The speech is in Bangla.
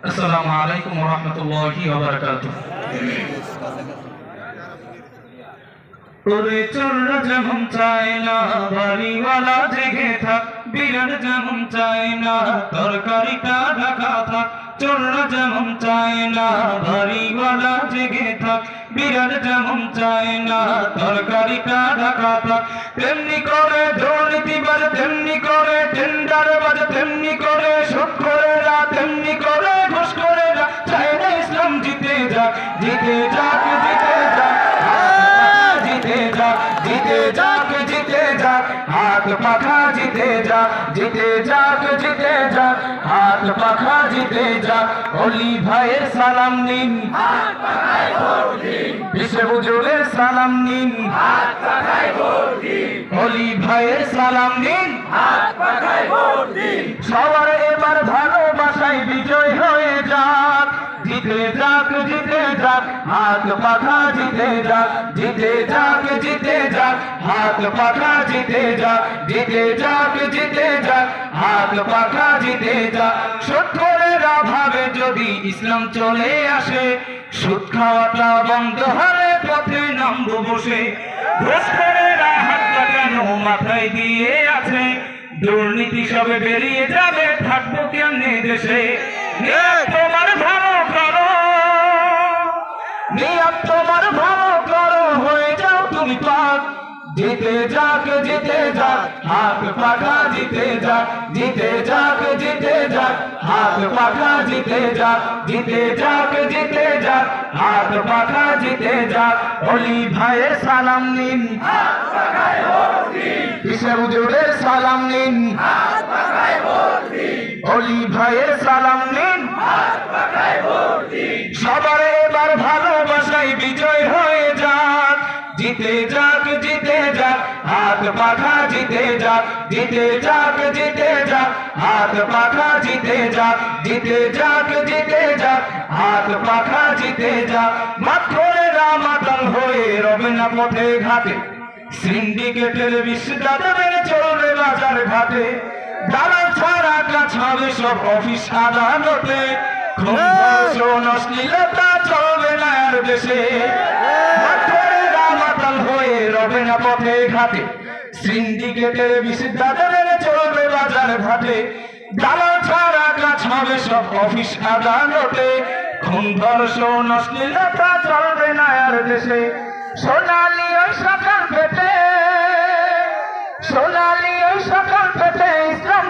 আসসালামু আলাইকুম ওয়া রাহমাতুল্লাহি ওয়া বারাকাতুহু। ওরে চোররা যেমন চায় না বাড়িওয়ালা জেগে থাক, বিরাট যেমন চায় না তরকারিটা ঢাকা থাক। চোররা যেমন চায় না বাড়িওয়ালা জেগে থাক, বিরাট যেমন চায় না তরকারিটা ঢাকা থাক। তেমনি করে দুর্নীতিবাজ, তেমনি করে টেন্ডারবাজ, তেমনি করে সুদখোরেরা, তেমনি করে ঘুষখোরেরা চায় না ইসলাম জিতে যাক, জিতে যাক, জিতে যাক, জিতে যাক, জিতে যাক, জিতে যাক, হাত পাখা জিতে যাক, জিতে যাক, জিতে যাক, হাত পাখা জিতে যাক। অলি ভাইয়ের সালাম নিন, হাত পাখায় ভোট দিন। বিশ্ব হুজুরের সালাম নিন, হাত পাখায় ভোট দিন। অলি ভাইয়ের সালাম নিন, হাত পাখায় ভোট দিন। সবার এবার ভালোবাসায় বিজয় হয়ে যাক, জিতে যাক, জিতে যাক, হাত পাখা জিতে যাক, জিতে যাক, জিতে যাক, হাত পাখা জিতে যাক, জিতে যাক, জিতে যাক, হাত পাখা জিতে যাক। সুদখোরেরা ভাবে যদি ইসলাম চলে আসে, সুদ খাওয়াটা বন্ধ হলে পথে নামবো বসে। ঘুষখোরেরা হাত লাগানো মাথায় দিয়ে আছে, দুর্নীতি সবে বেরিয়ে যাবে, থাকবো কেমনে দেশে। তোমার ভালো করো, নিয়ত তোমার ভালো করো, হয়ে যাও তুমি পাক। জিতে যাক, জিতে যাক, হাত পাখা জিতে যাক, জিতে যাক, জিতে যাক, হাত পাখা জিতে যাক, জিতে যাক, জিতে যাক, হাত পাখা জিতে যাক। অলি ভাইয়ের সালাম নিন, হাত পাখায় ভোট দিন। বিশ্ব হুজুরের সালাম নিন, হাত পাখায় ভোট দিন। অলি ভাইয়ের সালাম নিন, হাত পাখায় ভোট দিন। সবার এবার ভালোবাসায় বিজয় হয়ে যাক, জিতে যাক, জিতে যাক, হাত পাখা জিতে যাক, জিতে যাক, জিতে যাক, হাত পাখা জিতে যাক, জিতে যাক, জিতে যাক, হাত পাখা জিতে যাক। মাতখোরেরা মাতাল হয়ে রবে না পথে ঘাটে, সিন্ডিকেটের বিষদাদের চলবে বাজার ঘাটে। দালাল ছাড়া কাজ হবে সব অফিস আদালতে, খুন ধর্ষণ অশ্লীলতা চলবে না আর দেশে। মাতখোরেরা মাতাল হয়ে রবে না পথে ঘাটে, সিন্ডিকেটের বিষদাদের চলবে বাজার ঘাটে। দালাল ছাড়া কাজ হবে সব অফিস আদালতে, খুন ধর্ষণ অশ্লীলতা চলবে না আর দেশে। সোনালি ওই সকাল পেতে, সোনালি ওই সকাল পেতে ইসলাম